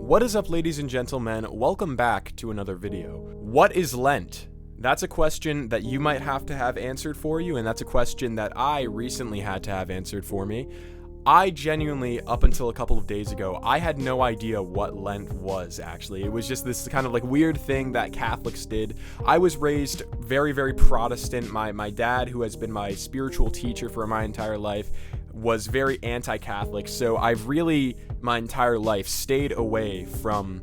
What is up, ladies and gentlemen? Welcome back to another video. What is Lent? That's a question that you might have to have answered for you, and that's a question that I recently had to have answered for me. I genuinely, up until a couple of days ago, I had no idea what Lent was, actually. It was just this kind of like weird thing that Catholics did. I was raised very, very Protestant. My dad, who has been my spiritual teacher for my entire life, was very anti-Catholic, so I've really, my entire life, stayed away from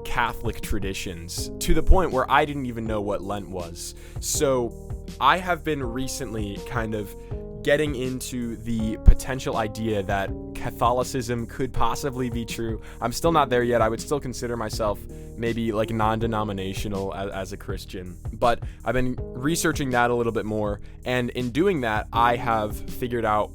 Catholic traditions to the point where I didn't even know what Lent was. So I have been recently kind of getting into the potential idea that Catholicism could possibly be true. I'm still not there yet. I would still consider myself maybe like non-denominational as a Christian, but I've been researching that a little bit more, and in doing that, I have figured out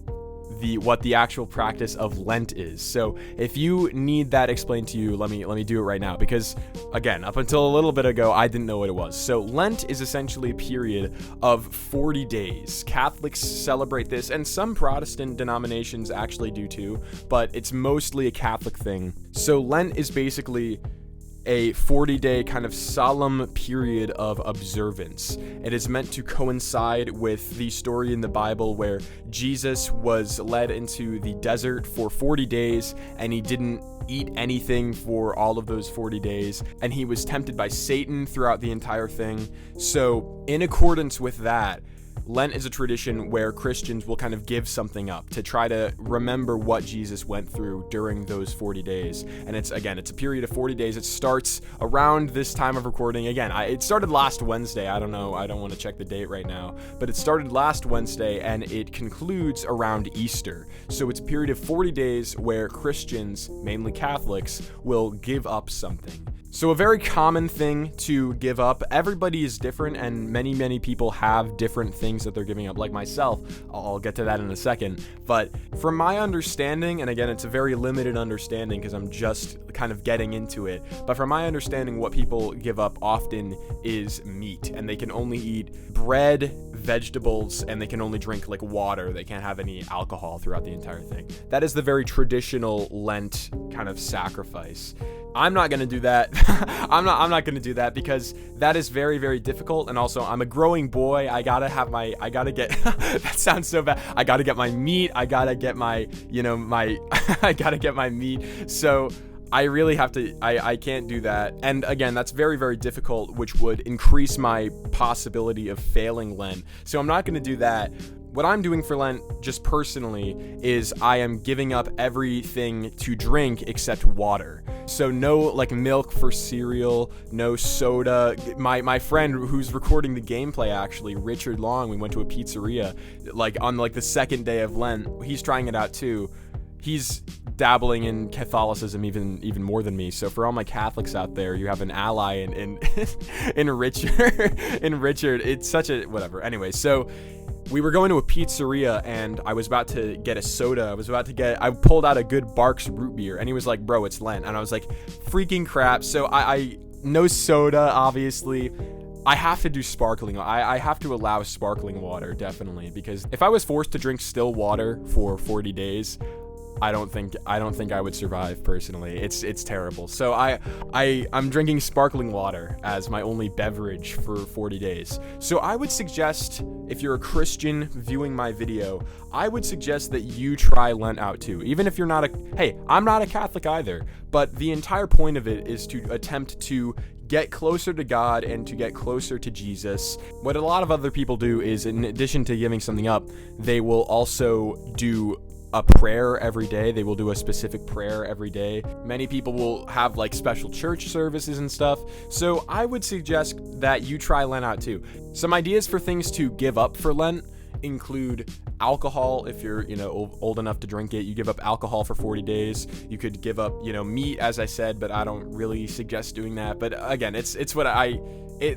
what the actual practice of Lent is. So if you need that explained to you, let me do it right now, because again, up until a little bit ago, I didn't know what it was. So Lent is essentially a period of 40 days. Catholics celebrate this, and some Protestant denominations actually do too, but it's mostly a Catholic thing. So Lent is basically a 40-day kind of solemn period of observance. It is meant to coincide with the story in the Bible where Jesus was led into the desert for 40 days and he didn't eat anything for all of those 40 days, and he was tempted by Satan throughout the entire thing. So in accordance with that, Lent is a tradition where Christians will kind of give something up to try to remember what Jesus went through during those 40 days. And it's a period of 40 days. It starts around this time of recording. Again, it started last Wednesday. I don't know. I don't want to check the date right now. But it started last Wednesday and it concludes around Easter. So it's a period of 40 days where Christians, mainly Catholics, will give up something. So a very common thing to give up. Everybody is different, and many people have different things that they're giving up, like myself. I'll get to that in a second. But from my understanding, and again, it's a very limited understanding because I'm just kind of getting into it, but from my understanding, what people give up often is meat, and they can only eat bread, vegetables, and they can only drink like water. They can't have any alcohol throughout the entire thing. That is the very traditional Lent kind of sacrifice. I'm not going to do that. I'm not going to do that because that is very, very difficult. And also, I'm a growing boy. I gotta get, that sounds so bad. I gotta get my meat. I gotta get my, I gotta get my meat. So I really have to, I can't do that. And again, that's very, very difficult, which would increase my possibility of failing Lent. So I'm not going to do that. What I'm doing for Lent, just personally, is I am giving up everything to drink except water. So no like milk for cereal, no soda. My friend who's recording the gameplay, actually, Richard Long, we went to a pizzeria like on like the second day of Lent. He's trying it out too. He's dabbling in Catholicism even more than me. So for all my Catholics out there, you have an ally in Richard. In Richard, it's such a whatever. Anyway, so we were going to a pizzeria and I was about to get a soda. I pulled out a good Barks root beer and he was like, "Bro, it's Lent." And I was like, freaking crap. So I no soda, obviously. I have to do sparkling. I have to allow sparkling water, definitely, because if I was forced to drink still water for 40 days, I don't think I would survive personally. It's terrible. So I'm drinking sparkling water as my only beverage for 40 days. So I would suggest, if you're a Christian viewing my video, I would suggest that you try Lent out too. Even if you're not I'm not a Catholic either, but the entire point of it is to attempt to get closer to God and to get closer to Jesus. What a lot of other people do is, in addition to giving something up, they will also do a prayer every day. They will do a specific prayer every day. Many people will have like special church services and stuff. So I would suggest that you try Lent out too. Some ideas for things to give up for Lent include alcohol. If you're old enough to drink it, you give up alcohol for 40 days. You could give up meat, as I said, but I don't really suggest doing that. But again, it's what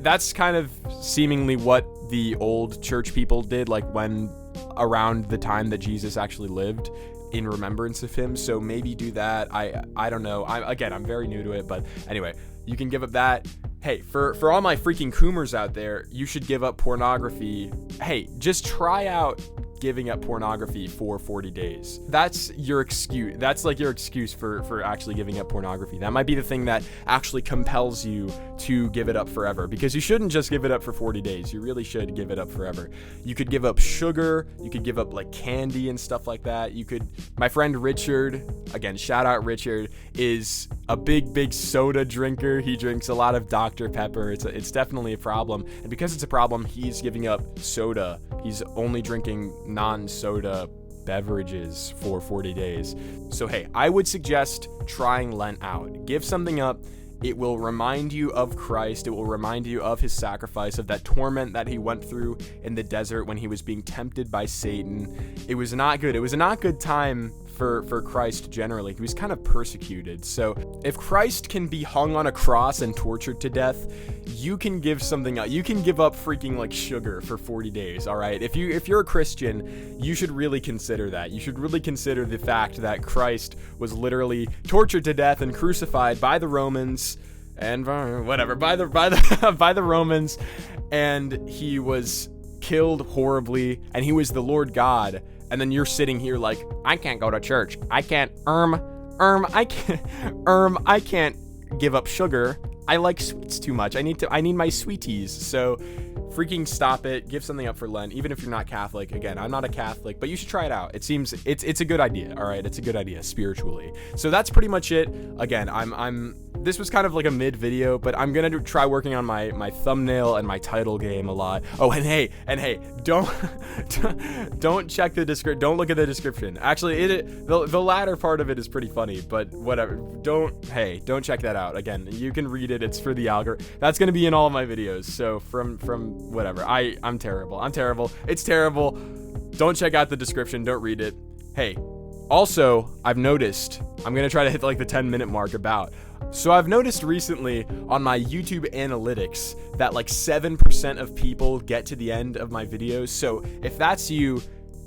that's kind of seemingly what the old church people did, like when around the time that Jesus actually lived, in remembrance of him. So maybe do that. I don't know. I'm very new to it, but anyway, you can give up that. Hey, for all my freaking coomers out there, you should give up pornography. Hey, just try out giving up pornography for 40 days. That's your excuse. That's like your excuse for actually giving up pornography. That might be the thing that actually compels you to give it up forever, because you shouldn't just give it up for 40 days. You really should give it up forever. You could give up sugar. You could give up like candy and stuff like that. You could, my friend Richard, again, shout out Richard, is a big soda drinker. He drinks a lot of Dr. Pepper. It's definitely a problem. And because it's a problem, he's giving up soda. He's only drinking non-soda beverages for 40 days. So hey, I would suggest trying Lent out. Give something up. It will remind you of Christ. It will remind you of his sacrifice, of that torment that he went through in the desert when he was being tempted by Satan. It was not good. It was a not good time for Christ generally. He was kind of persecuted. So if Christ can be hung on a cross and tortured to death, you can give something up. You can give up freaking like sugar for 40 days, all right? If you're a Christian, you should really consider that. You should really consider the fact that Christ was literally tortured to death and crucified by the Romans and whatever, by the Romans, and he was killed horribly, and he was the Lord God. And then you're sitting here like, I can't go to church. I can't, I can't give up sugar. I like sweets too much. I need my sweeties. So freaking stop it. Give something up for Lent, even if you're not Catholic. Again, I'm not a Catholic, but you should try it out. It seems it's a good idea. All right. It's a good idea spiritually. So that's pretty much it. Again, this was kind of like a mid video, but I'm going to try working on my thumbnail and my title game a lot. Oh, and hey, don't check the description. Don't look at the description. Actually, the latter part of it is pretty funny, but whatever. Don't check that out. Again, you can read it. It's for the algorithm. That's going to be in all of my videos. So from whatever. I'm terrible. It's terrible. Don't check out the description. Don't read it. Hey, also, I've noticed, I'm going to try to hit like the 10-minute mark about. So I've noticed recently on my YouTube analytics that like 7% of people get to the end of my videos. So if that's you,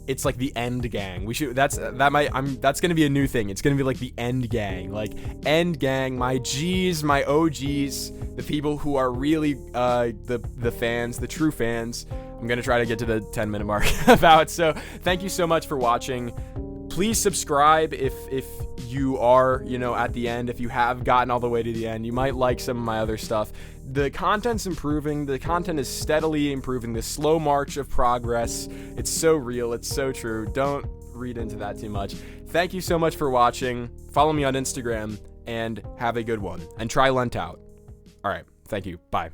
it's like the end gang. That's gonna be a new thing. It's gonna be like the end gang, like end gang, my G's, my OGs, the people who are really the fans, the true fans. I'm gonna try to get to the 10-minute mark about. So thank you so much for watching. Please subscribe if you are, at the end. If you have gotten all the way to the end, you might like some of my other stuff. The content's improving. The content is steadily improving. The slow march of progress. It's so real. It's so true. Don't read into that too much. Thank you so much for watching. Follow me on Instagram and have a good one. And try Lent out. All right. Thank you. Bye.